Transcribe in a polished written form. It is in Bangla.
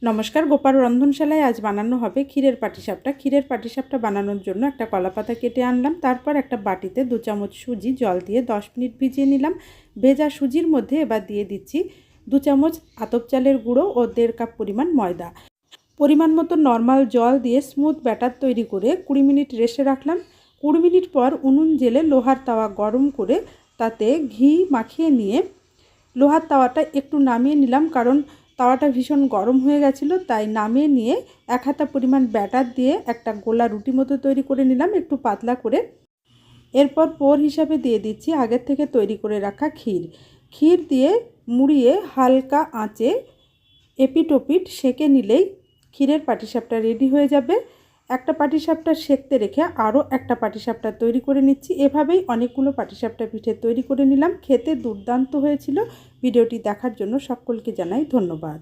নমস্কার, গোপাল রন্ধনশালায় আজ বানানো হবে ক্ষীরের পাটিসাপটা। ক্ষীরের পাটিসাপটা বানানোর জন্য একটা কলাপাতা কেটে আনলাম। তারপর একটা বাটিতে 2 চামচ সুজি জল দিয়ে 10 মিনিট ভিজিয়ে নিলাম। ভেজা সুজির মধ্যে এবার দিয়ে দিচ্ছি 2 চামচ আতপ চালের গুঁড়ো ও 1.5 কাপ পরিমাণ ময়দা। পরিমাণ মতো নর্মাল জল দিয়ে স্মুথ ব্যাটার তৈরি করে 20 মিনিট রেস্টে রাখলাম। 20 মিনিট পর উনুন জেলে লোহার তাওয়া গরম করে তাতে ঘি মাখিয়ে নিয়ে লোহার তাওয়াটা একটু নামিয়ে নিলাম, কারণ তাওয়াটা ভীষণ গরম হয়ে গেছিলো। তাই নামিয়ে নিয়ে 1 হাতা পরিমাণ ব্যাটার দিয়ে একটা গোলা রুটি মতো তৈরি করে নিলাম, একটু পাতলা করে। এরপর পোর হিসাবে দিয়ে দিচ্ছি আগের থেকে তৈরি করে রাখা ক্ষীর। ক্ষীর দিয়ে মুড়িয়ে হালকা আঁচে এপিটোপিট সেঁকে নিলেই ক্ষীরের পাটিসাপটা রেডি হয়ে যাবে। একটা পাটিসাপটা সেঁকতে রেখে আরও একটা পাটিসাপটা তৈরি করে নিচ্ছি। এভাবেই অনেকগুলো পাটিসাপটা পিঠে তৈরি করে নিলাম। খেতে দুর্দান্ত হয়েছিল। ভিডিওটি দেখার জন্য সকলকে জানাই ধন্যবাদ।